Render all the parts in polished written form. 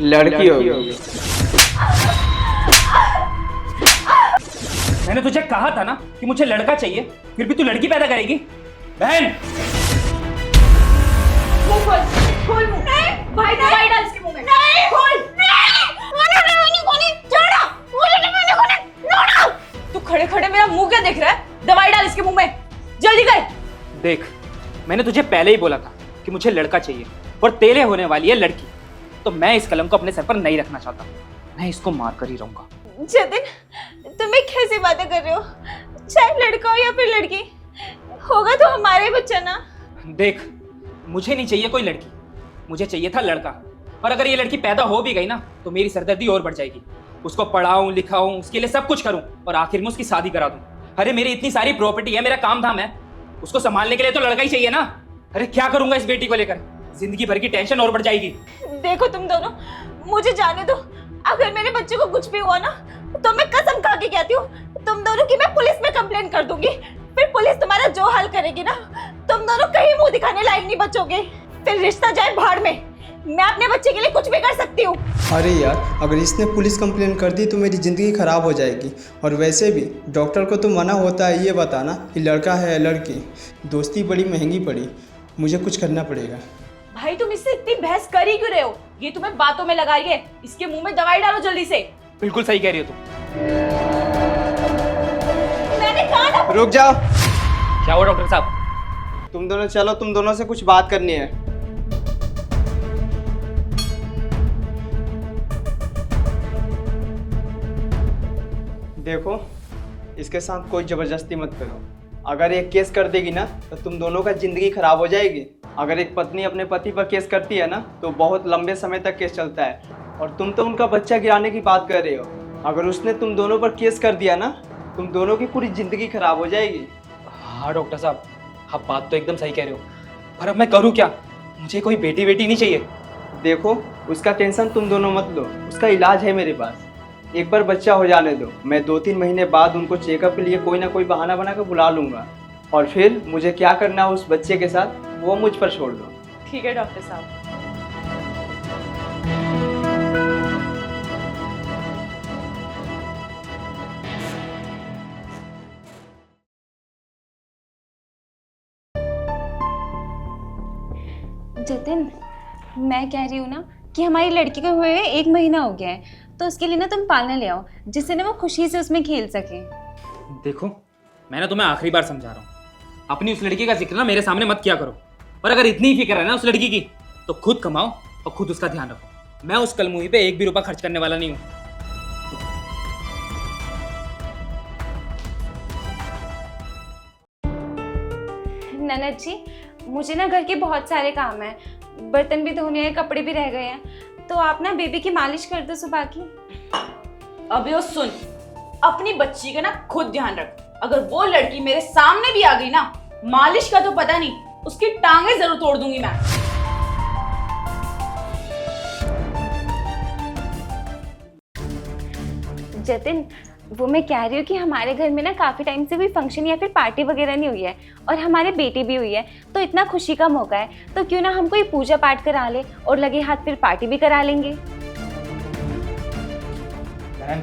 लड़की होगी। मैंने तुझे कहा था ना कि मुझे लड़का चाहिए, फिर भी तू लड़की पैदा करेगी। बहन मुंह खोल, खोल मुंह। नहीं भाई, दवाई डाल इसके मुंह में। नहीं खोल। तू खड़े खड़े मेरा मुंह क्या देख रहा है? दवाई डाल इसके मुंह में, जल्दी कर। देख, मैंने तुझे पहले ही बोला था कि मुझे लड़का चाहिए और तेरे होने वाली है लड़की, तो मैं इस कलम को अपने सर पर नहीं रखना चाहता। मैं इसको मार कर ही रहूंगा। जतिन, तुम ये कैसी बातें कर रहे हो? चाहे लड़का हो या फिर लड़की, होगा तो हमारा ही बच्चा ना। देख, मुझे नहीं चाहिए कोई लड़की, मुझे चाहिए था लड़का। और अगर ये लड़की पैदा हो भी गई ना तो मेरी सरदर्दी और बढ़ जाएगी। उसको पढ़ाऊं लिखाऊं, उसके लिए सब कुछ करूं और आखिर में उसकी शादी करा दूं। अरे मेरी इतनी सारी प्रॉपर्टी है, मेरा काम धाम है, उसको संभालने के लिए तो लड़का ही चाहिए ना। अरे क्या करूंगा इस बेटी को लेकर, जिंदगी भर की टेंशन और बढ़ जाएगी। देखो तुम दोनों, मुझे जाने दो। अगर मेरे बच्चे को कुछ भी हुआ ना तो मैं कसम खा के कहती हूँ तुम दोनों की मैं पुलिस में कंप्लेंट कर दूंगी। फिर पुलिस तुम्हारा जो हाल करेगी ना, तुम दोनों कहीं मुंह दिखाने लायक नहीं बचोगे। फिर रिश्ता जाए भाड़ में, मैं अपने बच्चे के लिए कुछ भी कर सकती हूँ। अरे यार, अगर इसने पुलिस कंप्लेंट कर दी तो मेरी ज़िंदगी ख़राब हो जाएगी। और वैसे भी डॉक्टर को तो मना होता है ये बताना कि लड़का है या लड़की। दोस्ती बड़ी महंगी पड़ी, मुझे कुछ करना पड़ेगा। भाई तुम इससे इतनी बहस कर ही क्यों रहे हो? ये तुम्हें बातों में लगा रही है। इसके मुंह में दवाई डालो जल्दी से। बिल्कुल सही कह रही हो तुम। मैंने कहा ना। रुक जाओ। क्या हुआ डॉक्टर साहब? तुम दोनों चलो, तुम दोनों से कुछ बात करनी है। देखो, इसके साथ कोई ज़बरदस्ती मत करो। अगर ये केस कर देगी ना तो तुम दोनों का ज़िंदगी ख़राब हो जाएगी। अगर एक पत्नी अपने पति पर केस करती है ना तो बहुत लंबे समय तक केस चलता है। और तुम तो उनका बच्चा गिराने की बात कर रहे हो। अगर उसने तुम दोनों पर केस कर दिया ना, तुम दोनों की पूरी ज़िंदगी ख़राब हो जाएगी। हाँ डॉक्टर साहब, आप बात तो एकदम सही कह रहे हो, पर अब मैं करूँ क्या? मुझे कोई बेटी नहीं चाहिए। देखो, उसका टेंशन तुम दोनों मत लो, उसका इलाज है मेरे पास। एक बार बच्चा हो जाने दो, मैं 2-3 महीने बाद उनको चेकअप के लिए कोई ना कोई बहाना बना कर बुला लूँगा। और फिर मुझे क्या करना है उस बच्चे के साथ, वो मुझ पर छोड़ दो। ठीक है डॉक्टर साहब। जतिन, मैं कह रही हूँ ना कि हमारी लड़की को हुए 1 महीना हो गया है, तो उसके लिए ना तुम पालना ले आओ, जिससे ना वो खुशी से उसमें खेल सके। देखो, मैं ना तुम्हें आखिरी बार समझा रहा हूँ, अपनी उस लड़की का जिक्र ना मेरे सामने मत किया करो। और अगर इतनी ही फिक्र है ना उस लड़की की, तो खुद कमाओ और खुद उसका ध्यान रखो। मैं उस कलमुही पे 1 भी रुपया खर्च करने वाला नहीं हूँ। ननद जी, मुझे ना घर के बहुत सारे काम हैं, बर्तन भी धोने हैं, कपड़े भी रह गए हैं, तो आप ना बेबी की मालिश कर दो सुबह की। अबे ओ सुन, अपनी बच्ची का ना खुद ध्यान रख। अगर वो लड़की मेरे सामने भी आ गई ना, मालिश का तो पता नहीं, उसकी टांगे जरूर तोड़ दूंगी मैं। जतिन, वो मैं कह रही हूँ कि हमारे घर में ना काफ़ी टाइम से कोई फंक्शन या फिर पार्टी वगैरह नहीं हुई है, और हमारे बेटी भी हुई है, तो इतना खुशी का मौका है, तो क्यों ना हम कोई पूजा पाठ करा ले और लगे हाथ फिर पार्टी भी करा लेंगे। बहन,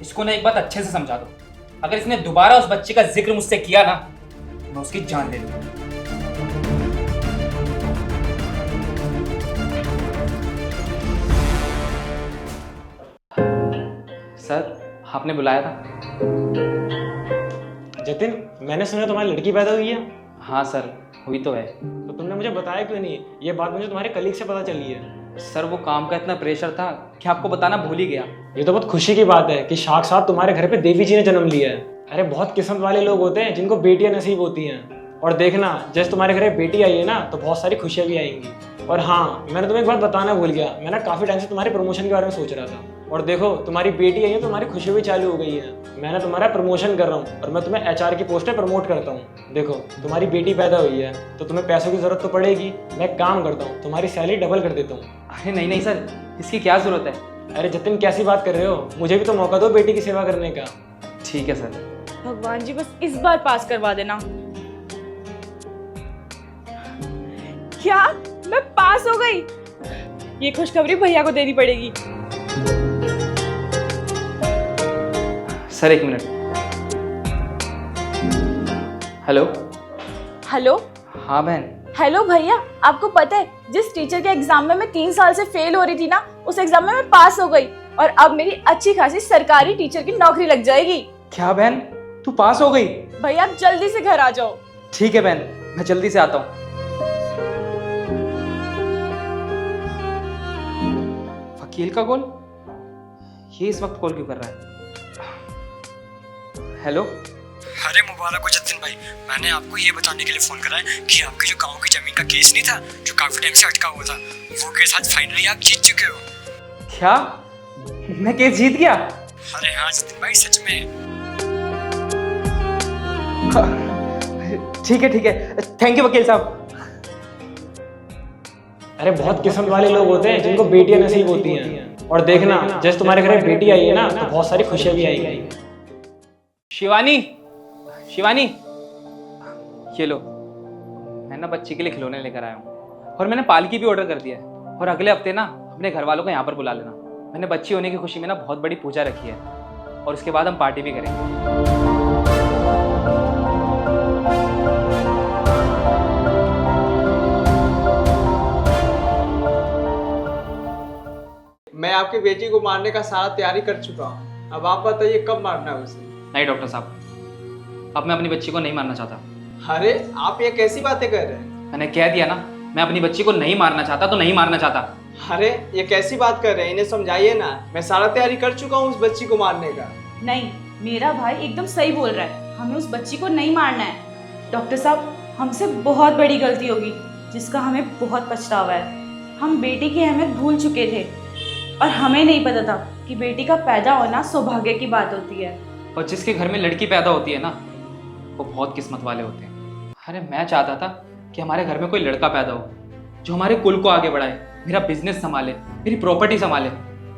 इसको ना एक बात अच्छे से समझा दो, अगर इसने दोबारा उस बच्चे का जिक्र मुझसे किया ना, मैं उसकी जान ले लूंगा। सर, आपने बुलाया था? जतिन, मैंने सुना तुम्हारी लड़की पैदा हुई है। हाँ सर, हुई तो है। तो तुमने मुझे बताया क्यों नहीं? ये बात मुझे तुम्हारे कलीग से पता चली है। सर, वो काम का इतना प्रेशर था कि आपको बताना भूल ही गया। ये तो बहुत खुशी की बात है कि साक्षात तुम्हारे घर पे देवी जी ने जन्म लिया है। अरे बहुत किस्मत वाले लोग होते हैं जिनको बेटियां नसीब होती हैं। और देखना, जैसे तुम्हारे घर में बेटी आई है ना, तो बहुत सारी खुशियाँ भी आएंगी। और हाँ, मैंने तुम्हें एक बात बताना भूल गया, मैं ना काफ़ी टाइम से तुम्हारे प्रमोशन के बारे में सोच रहा था। और देखो, तुम्हारी बेटी आई है, तुम्हारी खुशी भी चालू हो गई है। मैं ना तुम्हारा प्रमोशन कर रहा हूँ और मैं तुम्हें HR की पोस्ट पे प्रमोट करता हूँ। देखो, तुम्हारी बेटी पैदा हुई है तो तुम्हें पैसों की ज़रूरत तो पड़ेगी। मैं एक काम करता हूँ, तुम्हारी सैलरी डबल कर देता हूँ। अरे नहीं नहीं सर, इसकी क्या ज़रूरत है? अरे जतिन, कैसी बात कर रहे हो? मुझे भी तो मौका दो बेटी की सेवा करने का। ठीक है सर। भगवान जी, बस इस बार पास करवा देना। क्या मैं पास हो गई? ये खुशखबरी भैया को देनी पड़ेगी। सर एक मिनट। हेलो। हेलो। हाँ बहन। हेलो भैया, आपको पता है जिस टीचर के एग्जाम में मैं 3 साल से फेल हो रही थी ना, उस एग्जाम में मैं पास हो गई और अब मेरी अच्छी खासी सरकारी टीचर की नौकरी लग जाएगी। क्या बहन, तू पास हो गई? भैया आप जल्दी से घर आ जाओ। ठीक है बहन, मैं जल्दी से आता हूँ। वकील का कॉल? ये इस वक्त कॉल क्यों कर रहा है? हेलो। अरे मुबारक हो जतिन भाई, मैंने आपको ये बताने के लिए फोन करा है कि आपकी जो गांव की जमीन का केस नहीं था जो काफी टाइम से अटका हुआ था, वो केस आज फाइनली आप जीत चुके हो। क्या? मैं केस जीत गया? अरे हाँ जतिन भाई, सच में। ठीक है, थैंक यू वकील साहब। अरे बहुत किस्मत वाले लोग होते हैं जिनको बेटियां नसीब होती हैं। और देखना, जैसे तुम्हारे घर में बेटी आई है ना, तो बहुत सारी खुशियां भी आएंगी। शिवानी, शिवानी, ये लो, मैं ना बच्ची के लिए खिलौने लेकर आया हूँ और मैंने पालकी भी ऑर्डर कर दिया है और अगले हफ्ते ना अपने घर वालों को यहाँ पर बुला लेना। मैंने बच्ची होने की खुशी में ना बहुत बड़ी पूजा रखी है और उसके बाद हम पार्टी भी करेंगे। मैं आपकी बेटी को मारने का सारा तैयारी कर चुका हूँ, अब आप बताइए कब मारना है उसे। नहीं डॉक्टर साहब, अब मैं अपनी बच्ची को नहीं मारना चाहता। अरे आप ये कैसी बातें कर रहे हैं? मैंने कह दिया ना, मैं अपनी बच्ची को नहीं मारना चाहता तो नहीं मारना चाहता। अरे ये कैसी बात कर रहे हैं, इन्हें समझाइए ना। मैं सारा तैयारी कर चुका हूँ उस बच्ची को मारने का। नहीं, मेरा भाई एकदम सही बोल रहा है, हमें उस बच्ची को नहीं मारना है। डॉक्टर साहब, हमसे बहुत बड़ी गलती होगी जिसका हमें बहुत पछतावा है। हम बेटी की अहमियत भूल चुके थे और हमें नहीं पता था कि बेटी का पैदा होना सौभाग्य की बात होती है। और जिसके घर में लड़की पैदा होती है ना, वो बहुत किस्मत वाले होते हैं। अरे मैं चाहता था कि हमारे घर में कोई लड़का पैदा हो जो हमारे कुल को आगे बढ़ाए, मेरा बिजनेस संभाले, मेरी प्रॉपर्टी संभाले।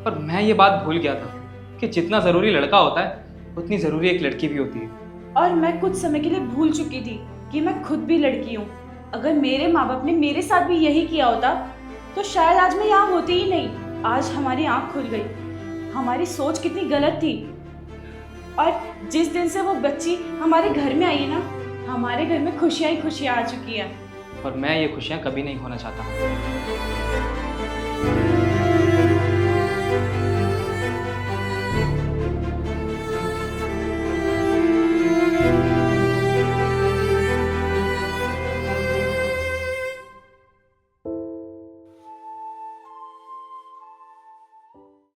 पर मैं ये बात भूल गया था कि जितना ज़रूरी लड़का होता है उतनी ज़रूरी एक लड़की भी होती है। और मैं कुछ समय के लिए भूल चुकी थी कि मैं खुद भी लड़की हूँ। अगर मेरे माँ बाप ने मेरे साथ भी यही किया होता तो शायद आज मैं यहाँ होती ही नहीं। आज हमारी आँख खुल गई, हमारी सोच कितनी गलत थी। और जिस दिन से वो बच्ची हमारे घर में आई है ना, हमारे घर में खुशियाँ ही खुशियाँ आ चुकी है। और मैं ये खुशियाँ कभी नहीं खोना चाहता।